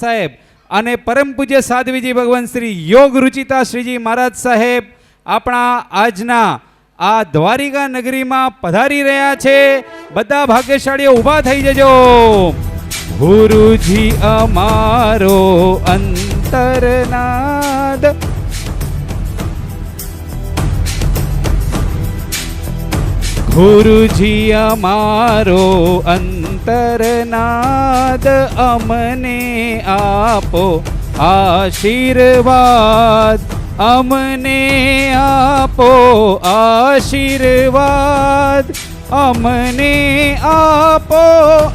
સાહેબ અને પરમ પૂજ્ય સાધ્વીજી ભગવાન શ્રી યોગ રુચિતા શ્રીજી મહારાજ સાહેબ આપણા આજના આ દ્વારિકા નગરીમાં પધારી રહ્યા છે. બધા ભાગ્યશાળીઓ ઊભા થઈ જજો. ગુરુજી અમારો અંતરનાદ, ગુરુજી અમારો અંતરનાદ, અમને આપો આશીર્વાદ, અમને આપો આશીર્વાદ, અમને આપો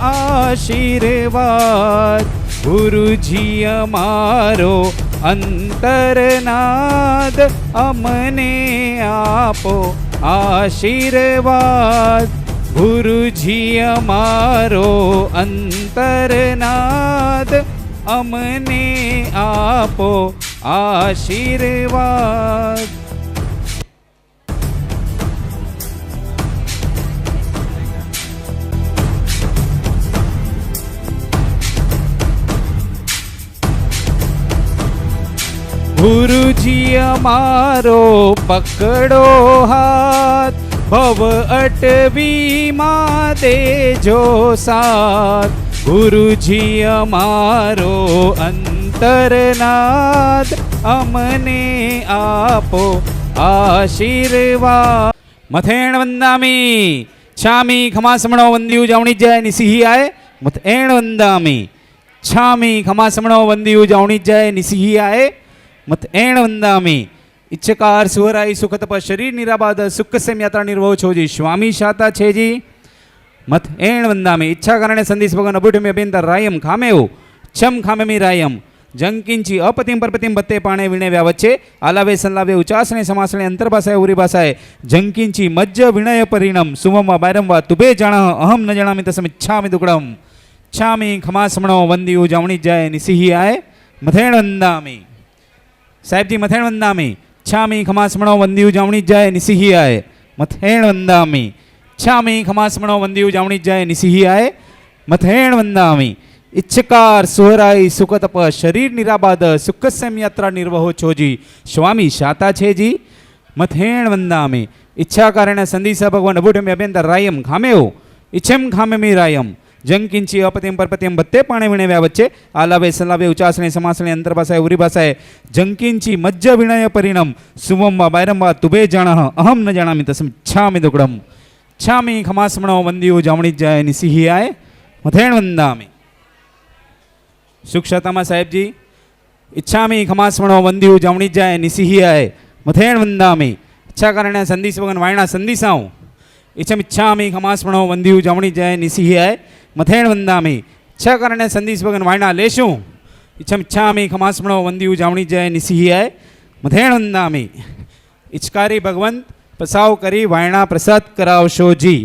આશીર્વાદ. ગુરુજી અમારો અંતરનાદ, અમને આપો આશીર્વાદ. ગુરુજી અમારો અંતરનાદ, અમને આપો આશીર્વાદ. ગુરુજી અમારો પકડો હાથ, ભવ અટવીમાં દેજો સાથ. ગુરુજી અમારો અંતરનાદ, અમને આપો આશીર્વાદ. મથેણ વંદામી છામી ખમાસમણો વંદી ઉજવણી જાય નિસિહી આય. મથેણ વંદામી છામી ખમાસમણો વંદી ઉજવણી જાય નિસિહી આય. મથેણ વંદામી इच्छकार सुहराई सुखत पर शरीर निराबाद सुख से यात्रा निर्वह छो जी. स्वामी शाता छे जी. मत एण वंदा में इच्छा कारण संदेश भगवान अबुठ में अभ्यंतर रायम खामेव छम खामे मी रायम जंकिंची अपतिम परपतिम बत्ते पाणे विणे व्यावच्चे आलावे संलावे उचासने समासने अंतर भाषाए उरी भाषाए जंकिंची मज्ज विणय परिणम सुमम बारम वा तुबे जाण अहम न जाणामि तस्म इच्छामि दुक्कडम. छामी खमासमणो वंदी उजवणी जाय निसिही आय. मथेण वंदामी साहेब जी मथेण वंदामी छामी खमासमणो वंदी उजवणी जाय निसिही आय. मथेण वंदामी छामी खमासमणो वंदी उजवणी जाय निसिही आय. मथेण वंदामी इच्छकार सुहराई सुखतप शरीर निराबाद सुख सेम यात्रा निर्वहो छो जी. स्वामी शाता छे जी. मथेण वंदामी इच्छा कारण संदीसा भगवान अबुठ में अभ्यंतर रायम खामेव इच्छेम खामे मी रायम जंकिंची अपतिम परपतिम बत्ते पाणे विणे व्यावच्चे आलावे सलावे उचासने समासने अंतर भाषाए उरी भाषाए जंकिंची मज्ज विणय परिणम सुमम वा बायरम वा तुबे जाण अहम न जाणामि तस्म इच्छामि दुक्कडम. छामी खमासमणो वंदी उजवणी जाय निसिही आय. मथेण वंदामी सुक्षतामा साहेब जी इच्छामी खमासमणो वंदी उजवणी जाय निसिही आय. मथेण वंदामी इच्छा कारण संदीस वगन वायणा संदीसाऊं इच्छम इच्छामी खमासमणो वंदी उजवणी जाय निसिही आय. मथेण वंदामी इच्छा कारण संदीस वगन वायणा लेशूं इच्छम इच्छामी खमासमणो वंदी उजवणी जाय निसिही आय. मथेण वंदामी इच्छकारी भगवंत पसाव करी वायणा प्रसाद करावशो जी.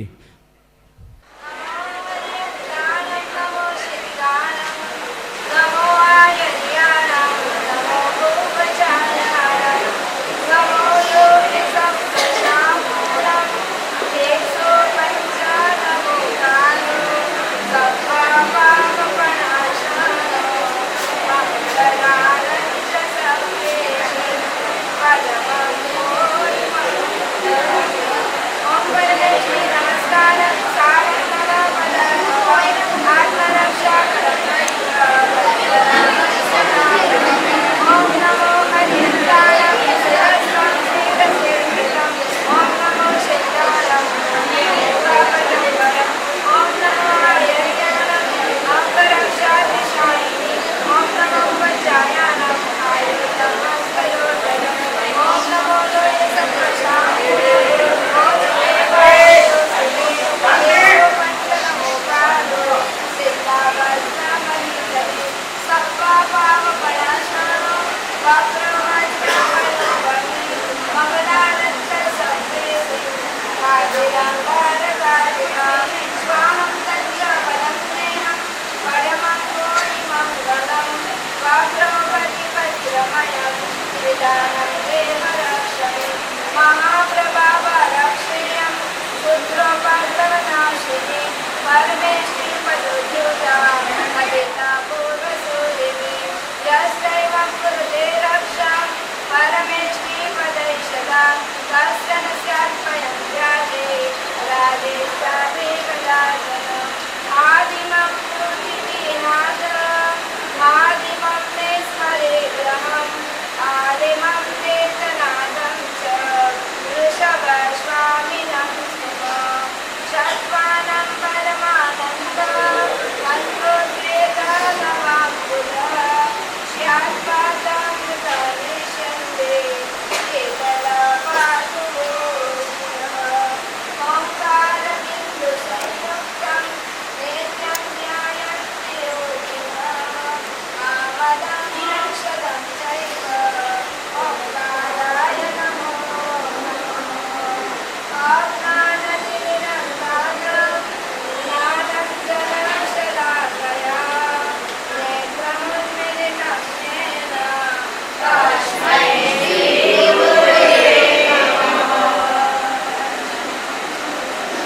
परमेश्वरी पदोद्योता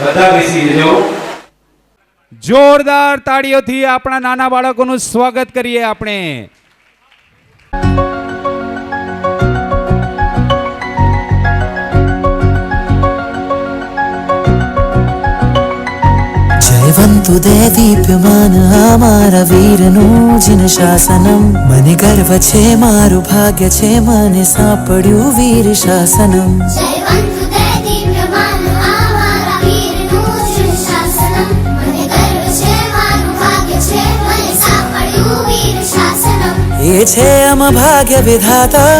બધા બેસી જજો. જોરદાર તાળીઓથી આપણા નાના બાળકોનું સ્વાગત કરીએ આપણે. જયવંતુ દે દીપ્યમાન અમારા વીરનું જીન શાસનમ. મને ગર્વ છે મારું ભાગ્ય છે મને સાંપડ્યું વીર શાસનમ. જયવંતુ દે દીપ્યમાન અમારા વીરનું જીન શાસનમ. મને ગર્વ છે મારું ભાગ્ય છે મને સાંપડ્યું વીર શાસનમ. એ છે અમ ભાગ્ય વિધાતા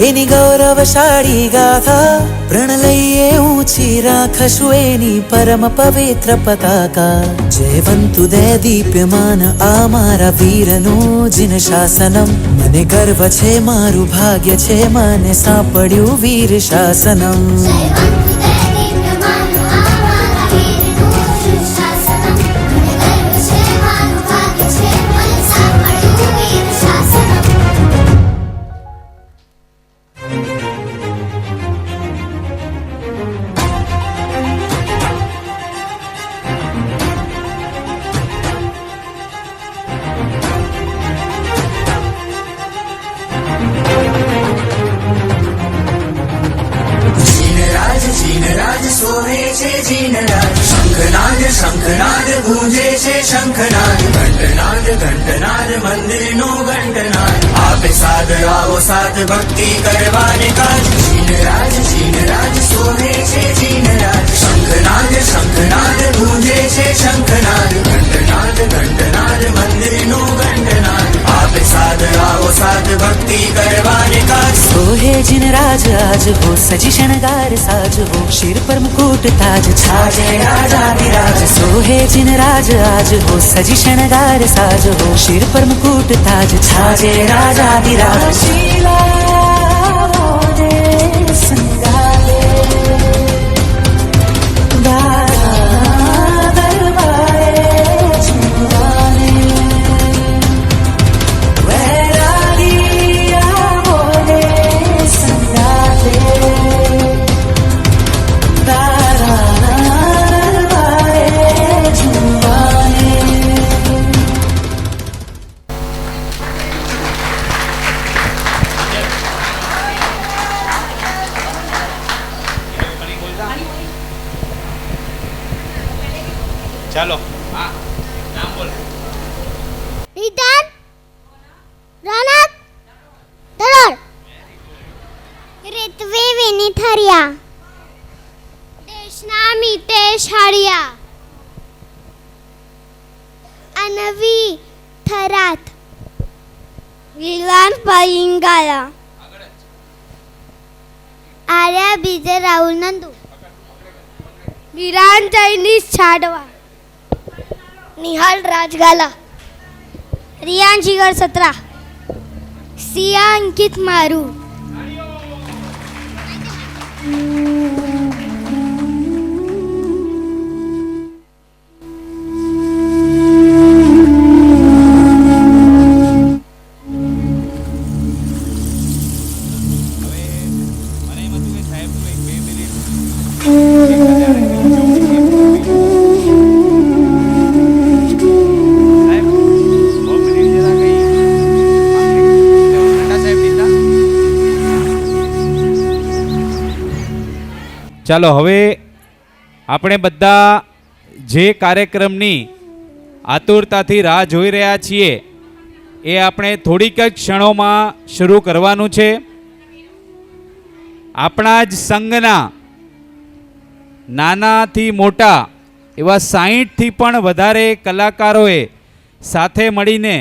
એની ગૌરવશાળી ગાથા. પ્રણ લઈએ ઊંચી રાખશું એની પરમ પવિત્ર પતાકા. જયવંતુ દે દીપ્યમાન અમારા વીરનું જીન શાસનમ. મને ગર્વ છે મારું ભાગ્ય છે મને સાંપડ્યું વીર શાસનમ. જયવંતુ દે દીપ્યમાન અમારા વીરનું જીન શાસનમ. મને ગર્વ છે મારું ભાગ્ય છે મને સાંપડ્યું વીર શાસનમ. જીનરાજ સોહે છે જીનરાજ. શંખનાદ શંખનાદ ગૂંજે છે શંખનાદ. ઘંટનાદ ઘંટનાદ મંદિરનો ઘંટનાદ. આપે સાદ આવો સાથ ભક્તિ કરવાને કાજ. જીનરાજ સોહે છે જીનરાજ. શંખનાદ શંખનાદ ગૂંજે છે શંખનાદ. ઘંટનાદ ઘંટનાદ મંદિરનો ઘંટનાદ. આપે સાદ આવો સાથ ભક્તિ કરવાને કાજ. સોહે જીનરાજ આજ હો સજી શણગાર સાજ હો. શિર પર મુकुट ताज छाजे राजाधिराज. सोहे जिनराज आज हो सजी शणगार साज हो. शिर पर मुकुट ताज छाजे राजाधिराज. शीला मोदे संगाले दादा दरबारे छुआने. वैरागिया मोदे संगाले ચાલો. હા, નામ બોલો. રીતન રોનક દરોડ રિત્વી વિનીથરિયા દેશના મિતેશ હરિયા અનવી થરાત વિલાન પૈંગાલા આર્યા બીજે રાહુલ નંદુ વિરાન ચાઇનીઝ છાડવા નિહાલ રાજગાલા રિયાન જીગર સત્રા સિયા અંકિત મારુ. ચાલો હવે આપણે બધા જે કાર્યક્રમની આતુરતાથી રાહ જોઈ રહ્યા છીએ એ આપણે થોડીક જ ક્ષણોમાં શરૂ કરવાનું છે. આપણા જ સંઘના નાનાથી મોટા એવા 60થી પણ વધારે કલાકારોએ સાથે મળીને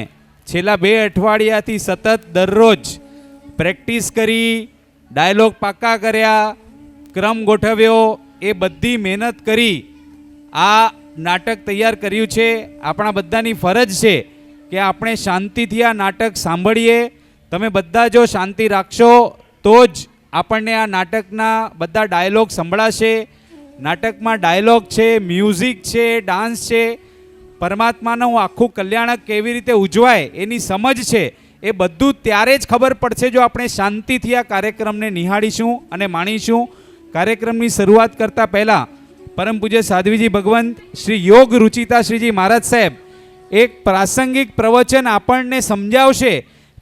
છેલ્લા 2 અઠવાડિયાથી સતત દરરોજ પ્રેક્ટિસ કરી, ડાયલોગ પાક્કા કર્યા, ક્રમ ગોઠવ્યો, એ બધી મહેનત કરી આ નાટક તૈયાર કર્યું છે. આપણા બધાની ફરજ છે કે આપણે શાંતિથી આ નાટક સાંભળીએ. તમે બધા જો શાંતિ રાખશો તો જ આપણને આ નાટકના બધા ડાયલોગ સંભળાશે. નાટકમાં ડાયલોગ છે, મ્યુઝિક છે, ડાન્સ છે, પરમાત્માનું આખું કલ્યાણક કેવી રીતે ઉજવાય એની સમજ છે. એ બધું ત્યારે જ ખબર પડશે જો આપણે શાંતિથી આ કાર્યક્રમને નિહાળીશું અને માણીશું. કાર્યક્રમની શરૂઆત કરતાં પહેલાં પરમ પૂજ્ય સાધ્વીજી ભગવંત શ્રી યોગ રુચિતા શ્રીજી મહારાજ સાહેબ એક પ્રાસંગિક પ્રવચન આપણને સમજાવશે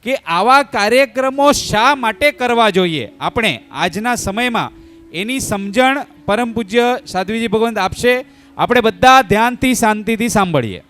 કે આવા કાર્યક્રમો શા માટે કરવા જોઈએ આપણે આજના સમયમાં. એની સમજણ પરમ પૂજ્ય સાધ્વીજી ભગવંત આપશે. આપણે બધા ધ્યાનથી શાંતિથી સાંભળીએ.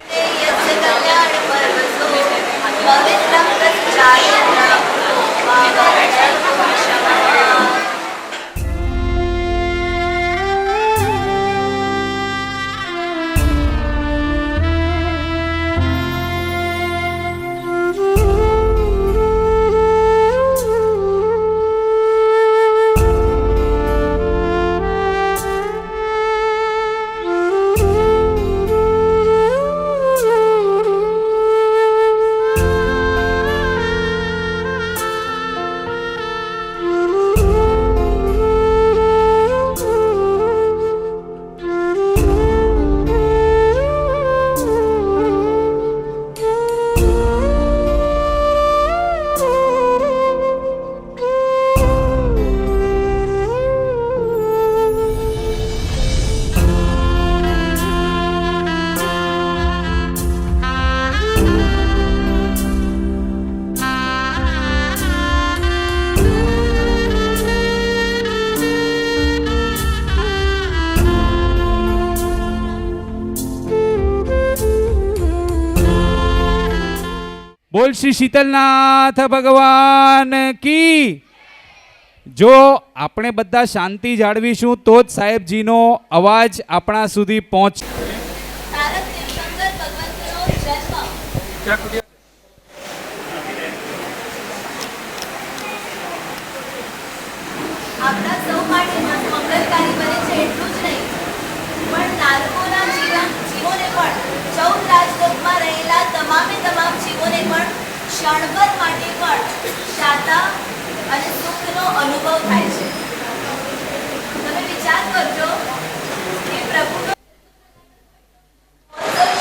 બોલ શ્રી શીતલનાથ ભગવાન કી. જો આપણે બધા શાંતિ જાળવીશું તો જ સાહેબજીનો અવાજ આપણા સુધી પહોંચ. આપણા સૌ માટે મંગલકારી બને છે એટલું જ નહીં પણ નારકોના જીવોને પણ 14 રાજલોકમાં રહેલા તમામે તમામ જીવોને પણ ક્ષણભર માટે પણ શાતા અને સુખનો અનુભવ થાય છે. તમે વિચાર કરજો કે પ્રભુનો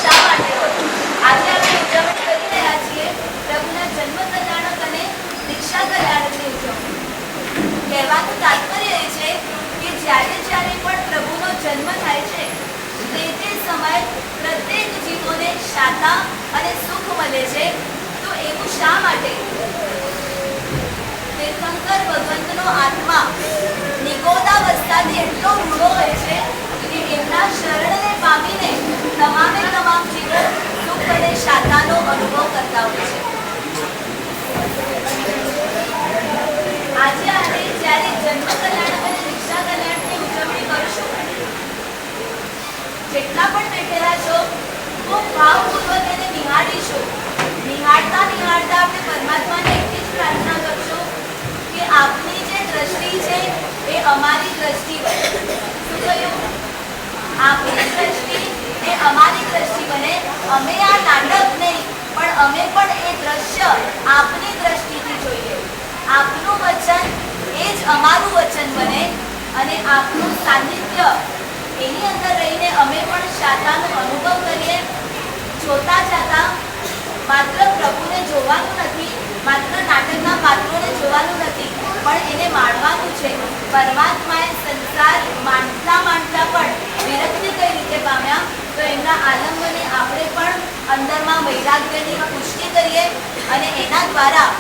શા માટે હોય. આજે આપણે ઉજવણી કરી રહ્યા છીએ પ્રભુના જન્મ કલ્યાણક અને દીક્ષા કલ્યાણકની ઉજવણી. કહેવાનું તાત્પર્ય એ છે કે જ્યારે જ્યારે પણ પ્રભુનો જન્મ થાય છે તે સમયે પ્રત્યેક જીવોને શાતા અને સુખ મળે છે. તો એવું શા માટે? તીર્થંકર ભગવંતનો આત્મા નિગોદાવસ્થાથી એટલો રૂડો હોય છે કે એમના શરણને પામીને તમામે તમામ જીવો સુખ અને શાતાનો અનુભવ કરતા હોય છે. આજે આપણે જ્યારે જન્મ કલ્યાણક અને દીક્ષા કલ્યાણકની ઉજવણી કરીશું, જેટલા પણ બેઠેલા છો ખૂબ ભાવપૂર્વક એને નિહાળીશું. નિહાળતા નિહાળતા આપણે પરમાત્માને એટલી જ પ્રાર્થના કરશું કે આપની જે દ્રષ્ટિ છે એ અમારી દ્રષ્ટિ બને. શું કહ્યું? આપની દ્રષ્ટિ એ અમારી દ્રષ્ટિ બને. અમે આ નાટક નહીં પણ અમે પણ એ દ્રશ્ય આપની દ્રષ્ટિથી જોઈએ. આપનું વચન એ જ અમારું વચન બને અને આપનું સાનિધ્ય એની અંદર રહીને અમે પણ શાતાનો અનુભવ કરીએ. જોતા જાતા માત્ર પ્રભુને જોવાનું નથી, માત્ર નાટકના પાત્રોને જોવાનું નથી, પણ એને માણવાનું છે. પરમાત્માએ સંસાર માણતા માણતા પણ વિરક્તિ કઈ રીતે પામ્યા તો એમના આલંબને આપણે પણ અંદરમાં વૈરાગ્યની પુષ્ટિ કરીએ અને એના દ્વારા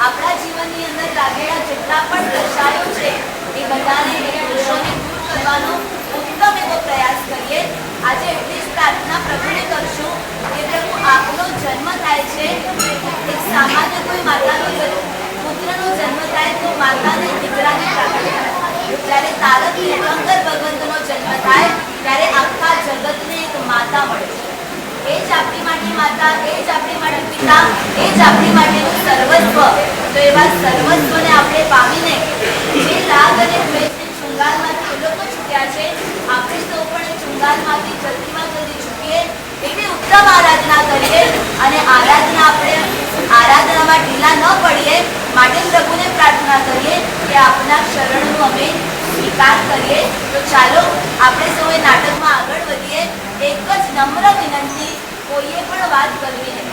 આપણા જીવનની અંદર લાગેલા જેટલા પણ દશાઓ છે એ બધાને એ દોષોને દૂર કરવાનો ઉત્તમ એવો પ્રયાસ કરીએ. આજે માતા, એ જ આપણી માટે પિતા, એ જ આપણી માટેનું સર્વસ્વ. તો એવા સર્વસ્વને આપણે પામીને જે રાગ અને દ્વેષની ચુંગાલમાંથી એ લોકો છૂટ્યા છે, આપણે સૌ પણ એ ચુંગાલમાંથી જલ્દીમાં જલ્દી છૂટીએ એવી ઉત્તમ આરાધના કરીએ. અને આરાધનામાં ઢીલા ન પડીએ માટે પ્રભુને પ્રાર્થના કરીએ કે આપના શરણનું અમે સ્વીકાર કરીએ. તો ચાલો આપણે સૌએ નાટકમાં આગળ વધીએ. એક જ નમ્ર વિનંતી, કોઈએ પણ વાત કરવી નહીં,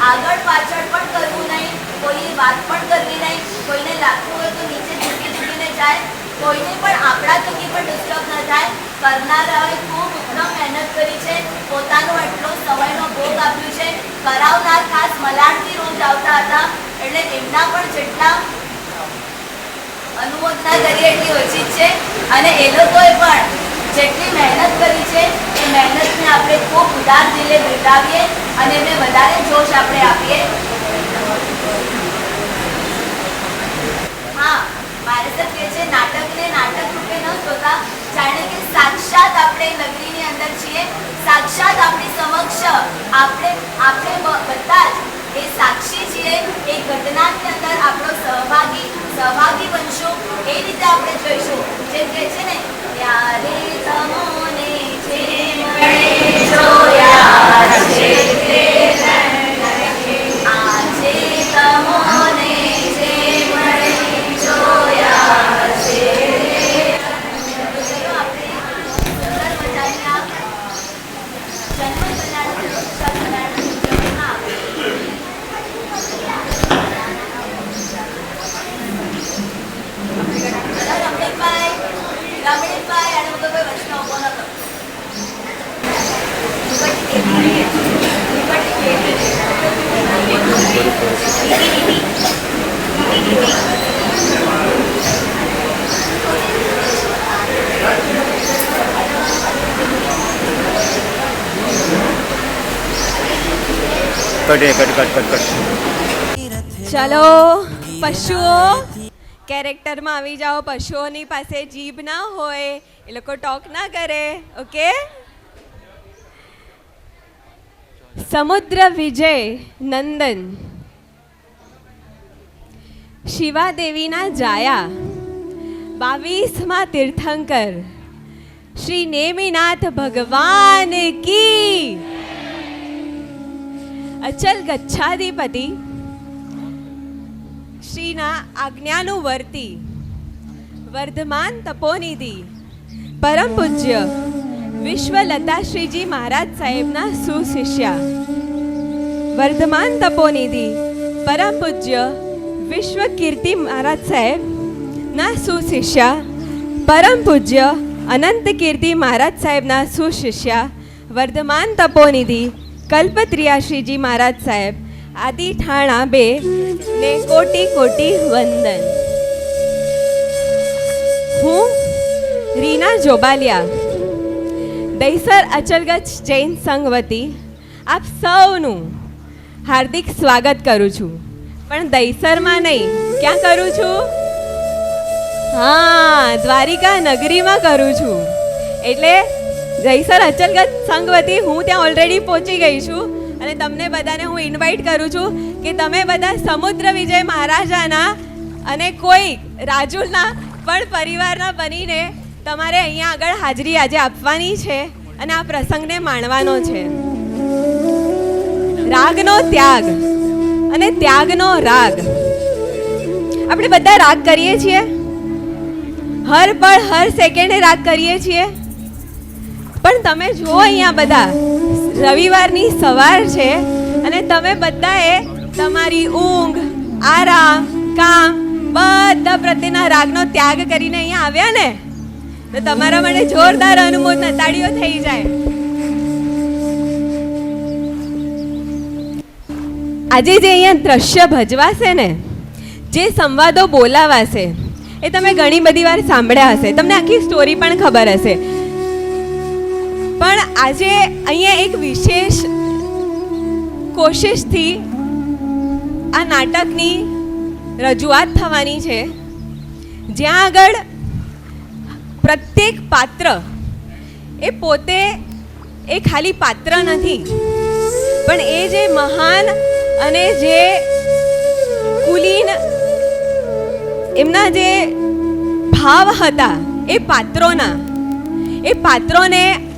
આગળ પાછળ પણ કરવું નહીં, કોઈએ વાત પણ કરવી નહીં. કોઈને લાગતું હોય તો નીચે ઝૂકીને જાય, કોઈને પણ આપણા થકી પણ ડિસ્ટર્બ ન થાય. કરનારાઓએ ખૂબ ઉત્તમ મહેનત કરી છે, પોતાનો એટલો સમયનો ભોગ આપ્યું છે. કરાવનાર ખાસ મલાડથી રોજ આવતા હતા, એટલે એમના પણ જેટલા અનુમોદના કરીએ એટલી ઓછી જ છે. અને એ લોકોએ પણ જેટલી મહેનત કરી છે એ મહેનતને આપણે ખૂબ ઉદાર દિલે બિરદાવીએ અને એમને વધારે જોશ આપણે આપીએ. હા, મારે સર કહે છે નાટકને નાટક રૂપે ન જોતા, જાણે કે સાક્ષાત આપણે નગરીની અંદર છીએ, સાક્ષાત આપણી સમક્ષ આપણે બધા જ એ સાક્ષી છીએ. એ ઘટનાની અંદર આપણો સહભાગી બનશું. એ રીતે આપણે જોઈશું. જેમ કે છે ને, ત્યારે તમોને જે મળે જોયા છે તે આજે તમોને જે મળે જોયા છે. તો ચલો આપણે સુંદર મજાના જન્મ કલ્યાણ ઉત્સવમાં રમણીકભાઈ અને બધો કોઈ વચનો ઉભો ન કરો. ચલો પશુઓ કેરેક્ટરમાં આવી જાઓ. પશુઓની પાસે જીભ ના હોય, એ લોકો ટોક ના કરે. ઓકે. સમુદ્ર વિજય નંદન શિવાદેવીના જાયા 22માં તીર્થંકર શ્રી નેમિનાથ ભગવાન કી. અચલ ગચ્છાધિપતિ શ્રીના આજ્ઞાનું વર્તી વર્ધમાન તપોનિધિ પરમ પૂજ્ય વિશ્વલતાશ્રીજી મહારાજ સાહેબના સુશિષ્યા. વર્ધમાન તપોનિધિ પરમ પૂજ્ય વિશ્વકીર્તિ મહારાજ સાહેબના સુશિષ્યા. પરમ પૂજ્ય અનંત કીર્તિ મહારાજ સાહેબના સુશિષ્યા. વર્ધમાન તપોનિધિ કલ્પત્રિયાશ્રીજી મહારાજ સાહેબ આદિ ઠાણા 2 ને કોટી કોટી વંદન. હું રીના જોબાલિયા દહીસર અચલગચ્છ જૈન સંઘ વતી આપ સૌનું હાર્દિક સ્વાગત કરું છું. પણ દહીસરમાં નહીં, ક્યાં કરું છું? હા, દ્વારિકા નગરીમાં કરું છું. એટલે દહીસર અચલગચ્છ સંઘ વતી હું ત્યાં ઓલરેડી પહોંચી ગઈ છું અને તમને બધાને હું ઇન્વાઇટ કરું છું કે તમે બધા સમુદ્ર વિજય મહારાજાના અને કોઈ રાજુલના પણ પરિવારના બનીને તમારે અહીંયા આગળ હાજરી આજે આપવાની છે અને આ પ્રસંગને માણવાનો છે. રાગનો ત્યાગ અને ત્યાગનો રાગ. આપણે બધા રાગ કરીએ છીએ, હર પળ હર સેકન્ડે રાગ કરીએ છીએ. પણ તમે જુઓ અહીંયા બધા રવિવારની સવાર છે અને તમે બધાએ તમારી ઊંઘ, આરામ, કામ બધા પ્રત્યેના રાગનો ત્યાગ કરીને અહીંયા આવ્યા ને, તો તમારા માટે જોરદાર અનુમોદના તાળીઓ થઈ જાય. આજે જે અહીંયા દ્રશ્ય ભજવાશે ને, જે સંવાદો બોલાવાશે એ તમે ઘણી બધી વાર સાંભળ્યા હશે, તમને આખી સ્ટોરી પણ ખબર હશે. પણ આજે અહીંયા એક વિશેષ કોશિશથી આ નાટકની રજૂઆત થવાની છે, જ્યાં આગળ પ્રત્યેક પાત્ર એ પોતે એ ખાલી પાત્ર નથી, પણ એ જે મહાન અને જે કુલીન એમના જે ભાવ હતા એ પાત્રોને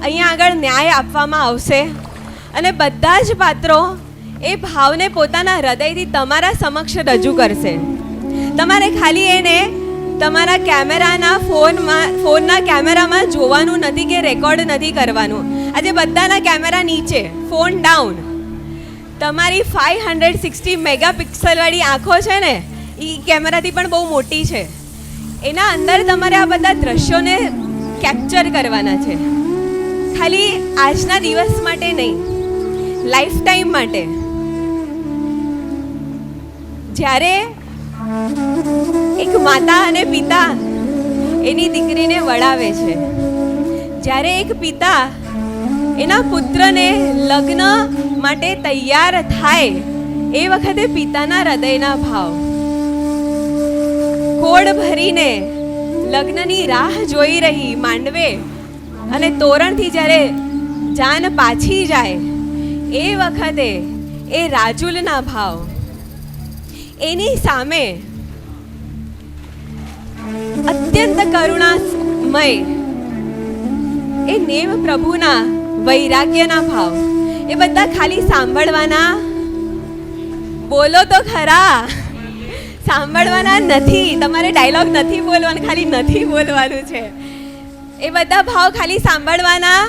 અહીંયા આગળ ન્યાય આપવામાં આવશે અને બધા જ પાત્રો એ ભાવને પોતાના હૃદયથી તમારા સમક્ષ રજૂ કરશે. તમારે ખાલી એને તમારા કેમેરાના ફોનના કેમેરામાં જોવાનું નથી કે રેકોર્ડ નથી કરવાનું. આજે બધાના કેમેરા નીચે, ફોન ડાઉન. તમારી 560 મેગાપિક્સલવાળી આંખો છે ને, એ કેમેરાથી પણ બહુ મોટી છે. એના અંદર તમારે આ બધા દ્રશ્યોને કેપ્ચર કરવાના છે. ખાલી આજના દિવસ માટે નહીં, લાઈફ ટાઈમ માટે. જ્યારે એક માતા અને પિતા એની દીકરીને વળાવે છે, જ્યારે એક પિતા એના પુત્રને લગ્ન માટે તૈયાર થાય, એ વખતે પિતાના હૃદયના ભાવ. કોડ ભરીને લગ્નની રાહ જોઈ રહી માંડવે અને તોરણથી જ્યારે જાન પાછી જાય, એ વખતે એ રાજુલના ભાવ. એની સામે અત્યંત કરુણામય એ નેમ પ્રભુના વૈરાગ્યના ભાવ. એ બધા ખાલી સાંભળવાના, બોલો તો ખરા, સાંભળવાના નથી. તમારે ડાયલોગ નથી બોલવાનું, ખાલી નથી બોલવાનું છે. એ બધા ભાવ ખાલી સાંભળવાના,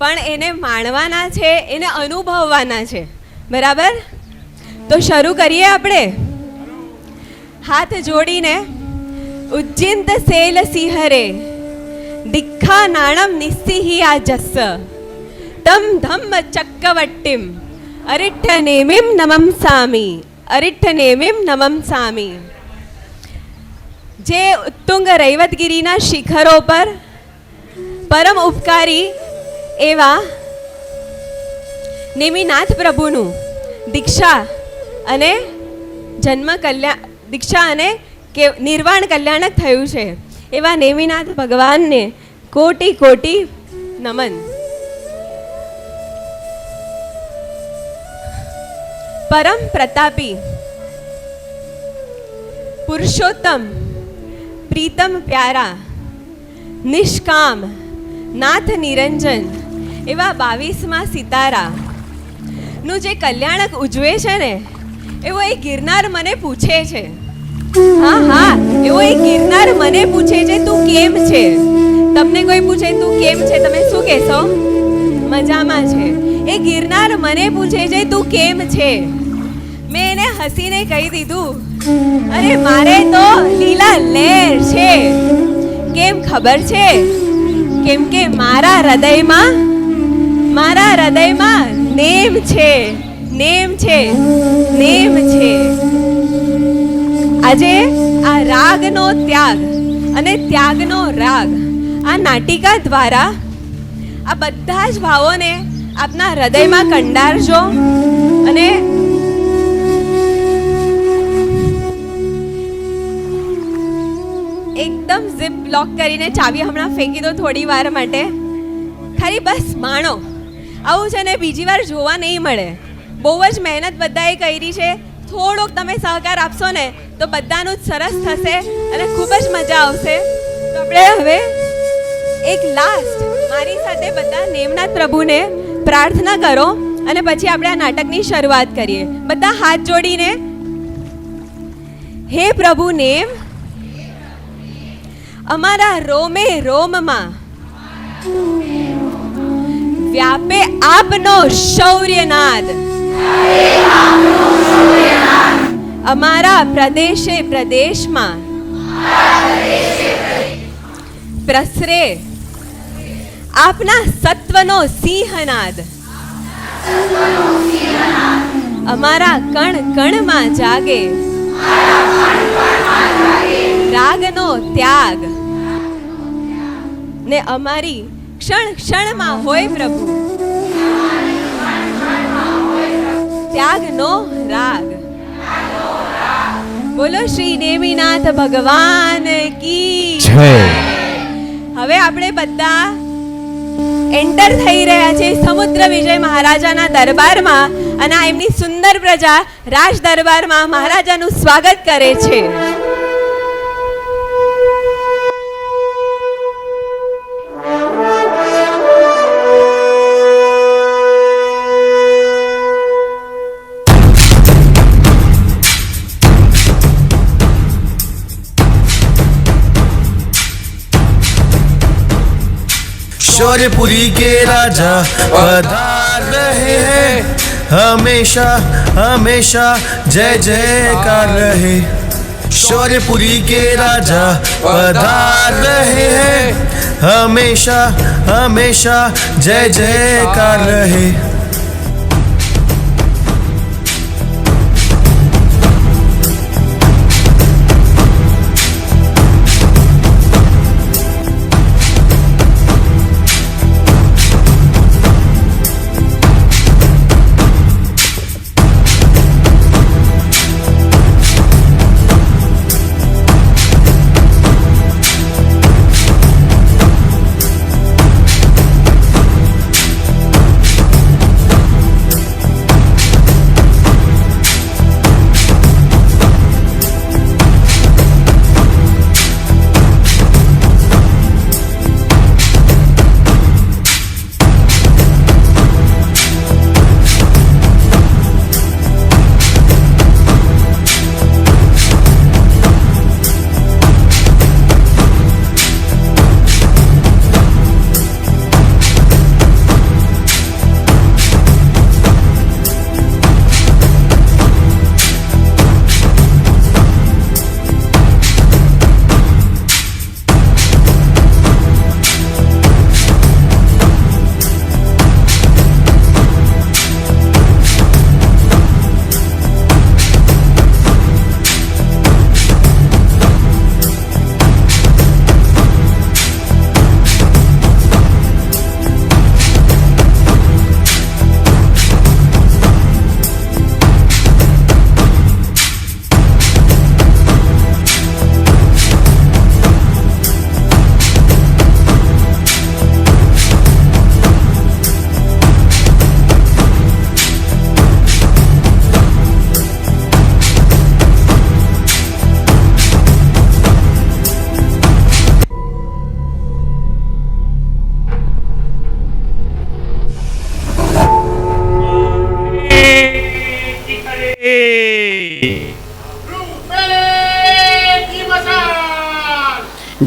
પણ એને માણવાના છે, એને અનુભવવાના છે. બરાબર? તો શરૂ કરીએ આપણે. હાથ જોડીને ઉજ્જિંત સેલ સિંહરે દિખ્ખા નાણમ નિસ્સિહી આ જસ્સ તમ ધમ્મ ચક્કવટ્ટિમ અરિઠ્ઠ નેમિમ નમમ સામી, અરિઠ્ઠ નેમિમ નમમ સામી. જે ઉત્તુંગ રૈવતગીરીના શિખરો પર પરમ ઉપકારી એવા નેમિનાથ પ્રભુનું દીક્ષા અને દીક્ષા અને નિર્વાણ કલ્યાણક થયું છે, એવા નેમિનાથ ભગવાનને કોટી કોટી નમન. પરમ પ્રતાપી, પુરુષોત્તમ, પ્રીતમ પ્યારા, નિષ્કામ, નાથ નિરંજન એવા 22મા સિતારા નું જે કલ્યાણક ઉજવે છે ને, એવો એ ગિરનાર મને પૂછે છે. હા, એવો એ ગિરનાર મને પૂછે છે, તું કેમ છે? તમને કોઈ પૂછે તું કેમ છે, તમે શું કહેશો? મજામાં છે. એ ગિરનાર મને પૂછે છે તું કેમ છે? મેં એને હસીને કહી દીધું, અરે મારે તો લીલા લહેર છે. કેમ ખબર છે? કેમ કે મારા હૃદયમાં નેમ છે, નેમ છે, નેમ છે. આજે આ રાગનો ત્યાગ અને ત્યાગનો રાગ, આ નાટિકા દ્વારા આ બધા જ ભાવોને આપના હૃદયમાં કંડારજો અને એકદમ ઝીપ લોક કરીને ચાવી હમણાં ફેંકી દો થોડી વાર માટે. ખાલી બસ માણો. આવું છે ને બીજી વાર જોવા નહીં મળે. બહુ જ મહેનત બધાએ કરી છે. થોડોક તમે સહકાર આપશો ને તો બધાનું જ સરસ થશે અને ખૂબ જ મજા આવશે. તો આપણે હવે એક લાસ્ટ મારી સાથે બધા નેમનાથ પ્રભુને પ્રાર્થના કરો અને પછી આપણે આ નાટકની શરૂઆત કરીએ. બધા હાથ જોડીને, હે પ્રભુ નેમ, અમારા રોમે રોમમાં વ્યાપે આપનો શૌર્યનાદ, અમારા પ્રદેશે પ્રદેશમાં પ્રસરે આપના સત્વનો સિંહનાદ, અમારા કણ કણમાં જાગે રાગનો ત્યાગ ને અમારી ક્ષણ ક્ષણમાં હોય પ્રભુ ત્યાગનો રાગ. બોલો શ્રી નેમિનાથ ભગવાન કી જય. હવે આપણે બધા એન્ટર થઈ રહ્યા છે સમુદ્ર વિજય મહારાજાના દરબારમાં અને આ એમની સુંદર પ્રજા રાજ દરબારમાં મહારાજાનું સ્વાગત કરે છે. शौर्यपुरी के राजा पधार रहे हैं, हमेशा हमेशा जय जयकार रहे. शौर्यपुरी के राजा पधार रहे हैं, हमेशा हमेशा जय जयकार रहे.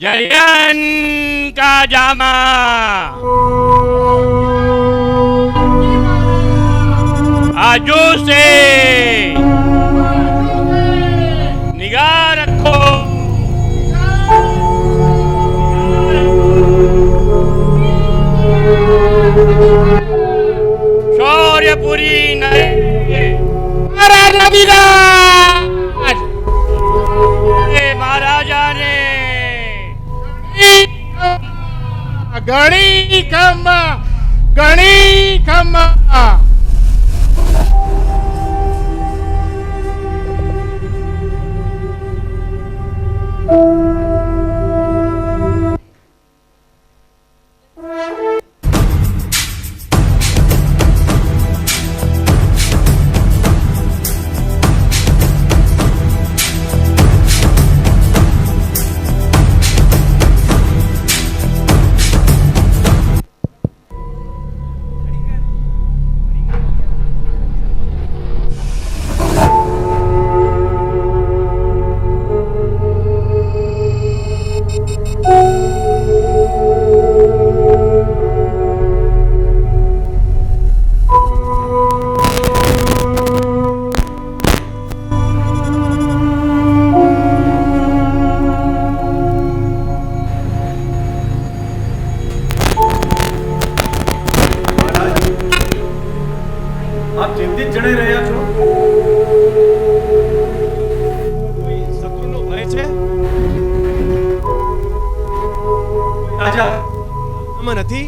जयन का जामा आजू से निगाह रखो. शौर्यपुरी महाराजा विराज महाराजा ने गणी खम्मा આપ ચિંતિત જણાઈ રહ્યા છો. કોઈ શત્રુનો ભય છે? રાજા આમાં નથી.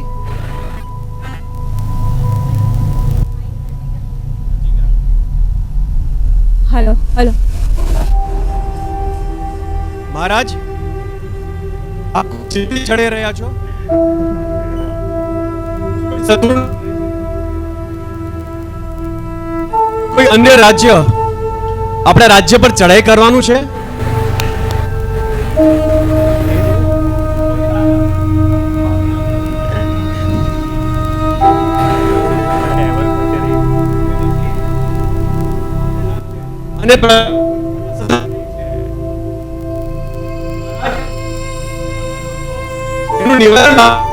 હલો હલો મહારાજ આપ ચિંતિત જણાઈ રહ્યા છો. શત્રુ કોઈ અન્ય રાજ્ય આપણા રાજ્ય પર ચડાઈ કરવાનું છે? અને એનું નિવારણ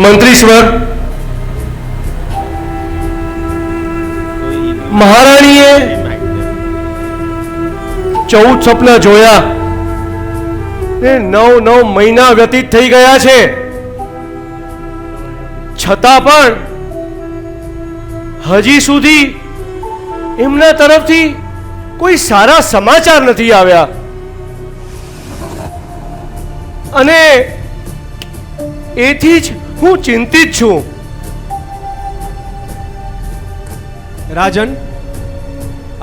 મંત્રીશ્વર, મહારાણીએ 14 સ્વપ્ન જોયા ને 9 મહિના વ્યતીત થઈ ગયા છે, છતાં પણ હજી સુધી એમના તરફથી કોઈ સારા સમાચાર નથી આવ્યા અને એથી જ હું ચિંતિત છું. રાજન,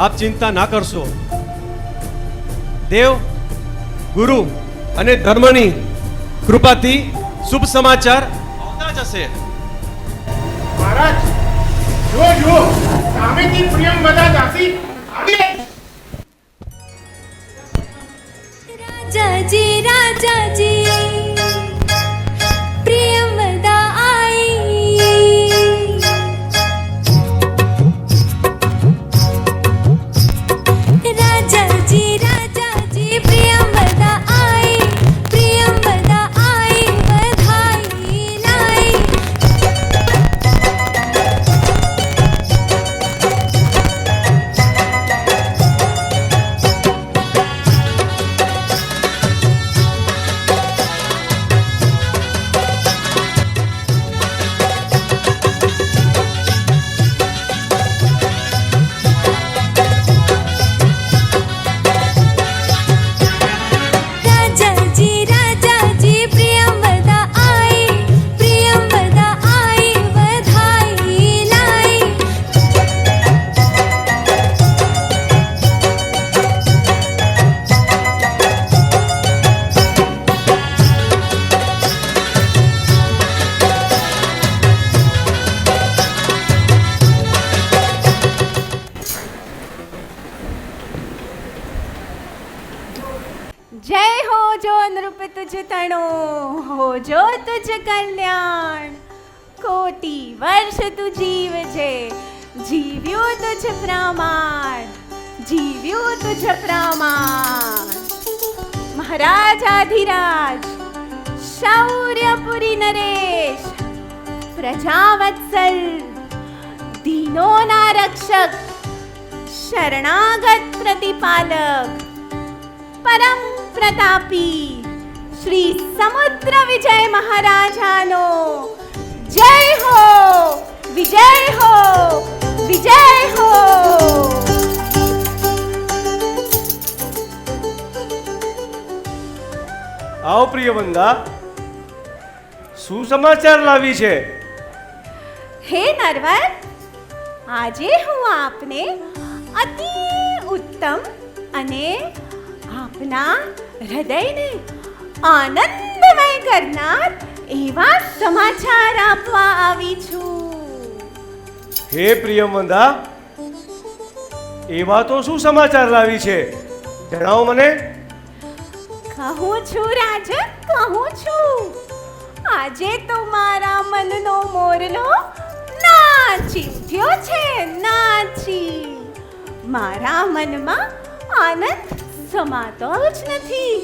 આપ ચિંતા ના કરશો. દેવ, ગુરુ અને ધર્મની કૃપાથી શુભ સમાચાર આવતા જ હશે. મહારાજ, જો જો સામેથી પ્રિયંવદા દાસી આવી. રાજાજી રાજાજી પ્રિયંવદા आई. राजाजी राजाजी प्रियंवदा आई, प्रियंवदा आई बधाई लाई. राजाजी राजाजी प्रियंवदा आई, प्रियंवदा आई बधाई लाई. જય હો જો નૃપ તુજ તણો, હો જો તુજ કલ્યાણ. કોટી વર્ષ તું જીવજે, જીવ્યું તુજ પ્રમાણ, જીવ્યું તુજ પ્રમાણ. મહારાજાધિરાજ શૌર્યપુરી નરેશ, પ્રજાવત્સલ, દીનોના રક્ષક, શરણાગત પ્રતિપાલક, પરમ પ્રતાપી શ્રી સમુદ્ર વિજય મહારાજાનો જય હો, વિજય હો, વિજય હો. આવો પ્રિયવંદા, શું સમાચાર લાવી છે? હે નરવર, આજે હું આપને અતિ ઉત્તમ અને આપના હૃદયને આનંદમય કરનાર એવા સમાચાર આપવા આવી છું. હે પ્રિયવંદા, એવા તો શું સમાચાર લાવી છે? જણાવો મને. કહું છું રાજન, કહું છું. આજે તો મારા મનનો મોરલો નાચી ઉઠ્યો છે, નાચી. મારા મનમાં આનંદ સમાતો જ નથી.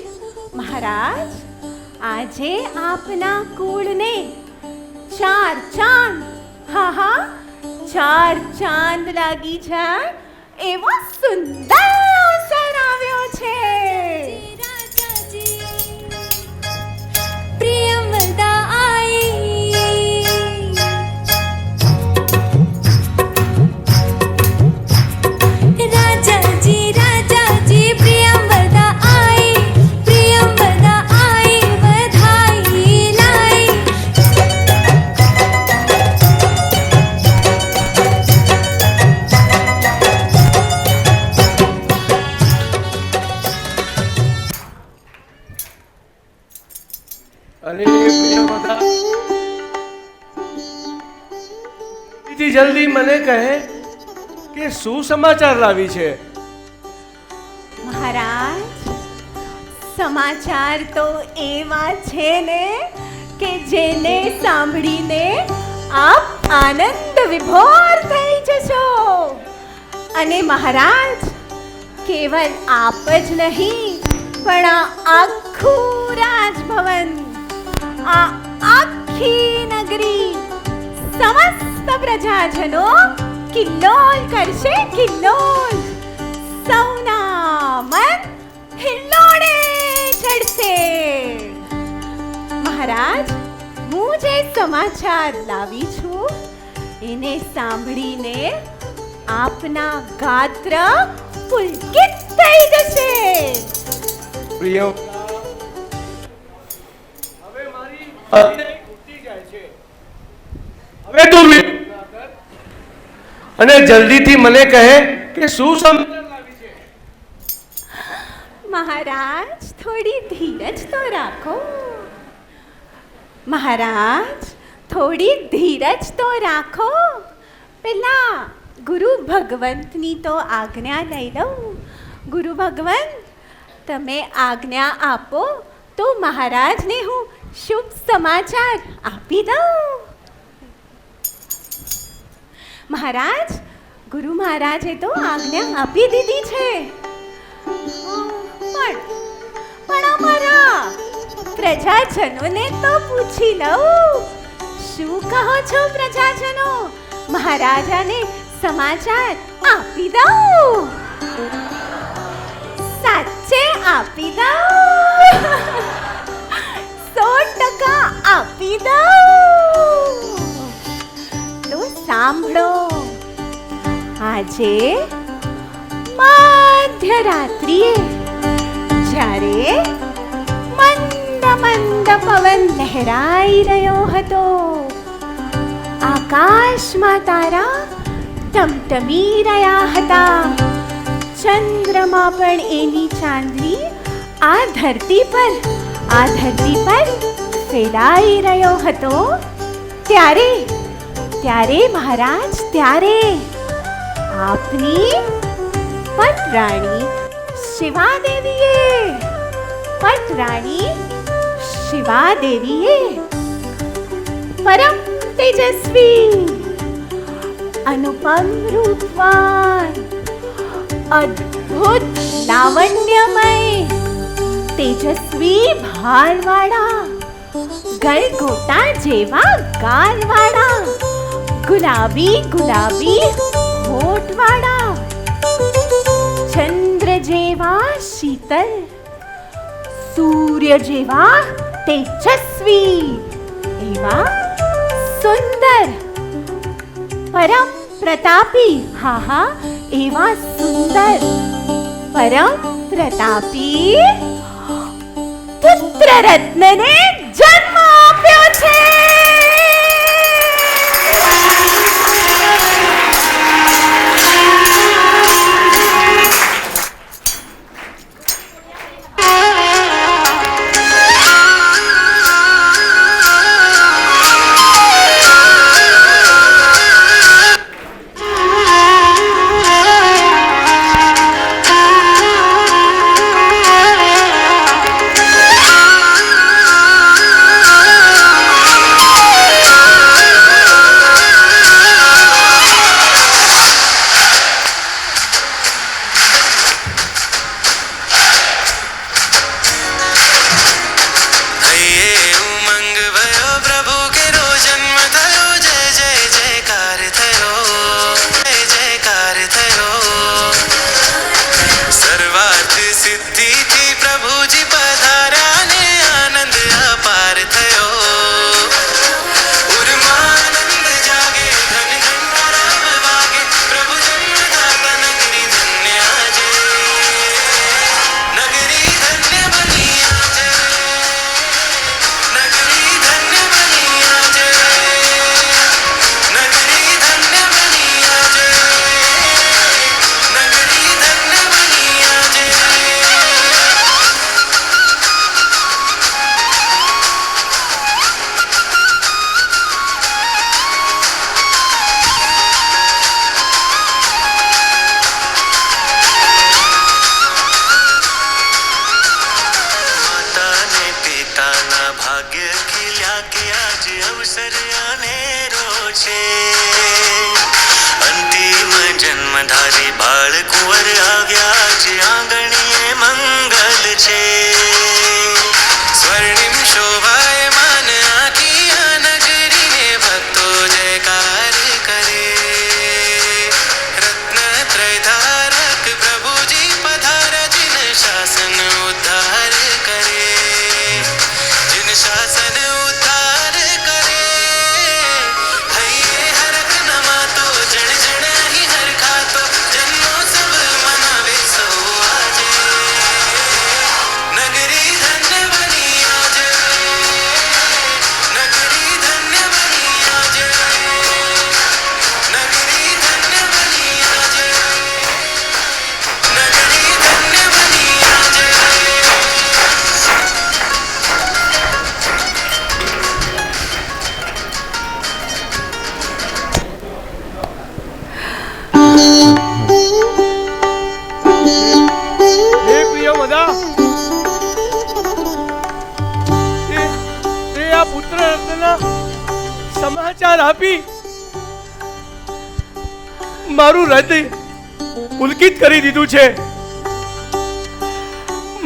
મહારાજ, આજે આપના કુળને 4 ચાંદ, હા હા 4 ચાંદ લાગી જાય એવો સુંદર અવસર આવ્યો છે. प्रियंवदा आई. અને બીજા બધા જલ્દી જલ્દી મને કહે કે શું સમાચાર લાવી છે. મહારાજ, સમાચાર તો એવા છે ને કે જેને સાંભળીને આપ આનંદ વિભોર થઈ જશો. અને મહારાજ, કેવલ આપ જ નહીં પણ આ આખું રાજભવન, આ આખી નગરી, સમસ્ત પ્રજાજનો કિલ્લોલ કરશે, કિલ્લોલ. સૌના મન હિલ્લોળે ચડશે. મહારાજ, હું જે સમાચાર લાવી છું એને સાંભળીને આપના ગાત્ર પુલકિત થઈ જશે. પ્રિય, હવે મારી તૂટી જાય છે. હવે તું અને જલ્દીથી મને કહે કે શું સમાચાર લાવી છે. મહારાજ, થોડી ધીરજ તો રાખો. મહારાજ, થોડી ધીરજ તો રાખો. પેલા ગુરુ ભગવંતની તો આજ્ઞા લઈ લઉં. ગુરુ ભગવંત, તમે આજ્ઞા આપો તો મહારાજને હું શુભ સમાચાર આપી દઉં. મહારાજ, ગુરુ મહારાજે તો આજ્ઞા આપી દીધી છે. પણ અમારા પ્રજાજનોને તો પૂછી લઉં. શું કહો છો પ્રજાજનો? મહારાજાને સમાચાર આપી દઉં? સાચે આપી દઉં? 100% આપી દઉં? તો સાંભળો. આજે મધ્યરાત્રિએ જ્યારે મંદ મંદ પવન લહેરાઈ રહ્યો હતો, આકાશમાં તારા ટમટમી રહ્યા હતા, ચંદ્રમા પણ એની ચાંદની આ ધરતી પર ફેલાઈ રહ્યો હતો, ત્યારે મહારાજ, ત્યારે આપની પટરાણી શિવાદેવીએ પરમ તેજસ્વી, અનુપમ રૂપવાન, અદ્ભુત લાવણ્યમય, તેજસ્વી ભારવાળા, ગલગોટા જેવા ગાલવાળા, ગુલાબી હોઠવાળા, ચંદ્ર જેવા શીતલ, સૂર્ય જેવા તેજસ્વી, એવા સુંદર, પરમ પ્રતાપી, એવા સુંદર પરમ પ્રતાપી પુત્ર રત્નને જન્મ આપ્યો છે. પોતાના ભાગ્ય ખીલ્યા કે આજ અવસર અનેરો છે અંતિમ જન્મધારી બાળ કુંવર આવ્યા જે આંગણીએ મંગલ છે સ્વર્ણિમ શોભાયમાન આખી આ નગરીને ભક્તો જયકાર કરે રત્નત્રયધારક પ્રભુજી પધારા જિન શાસન ઉદ્ધાર કરે જિન શાસન ઉદ્ધાર કરે હૈયે હરખ નમાતો જણ જણ અહીં હરખાતો જન્મોત્સવ મનાવે સૌ આજે નગરી ધન્ય બની આજે નગરી ધન્ય બની આજે નગરી ધન્ય બની આજે નગરી ધન્ય બની આજે હે પ્રિય વદા તે આ પુત્ર રત્નના સમાચાર આપી મારું હૃદય પુલકિત કરી દીધું છે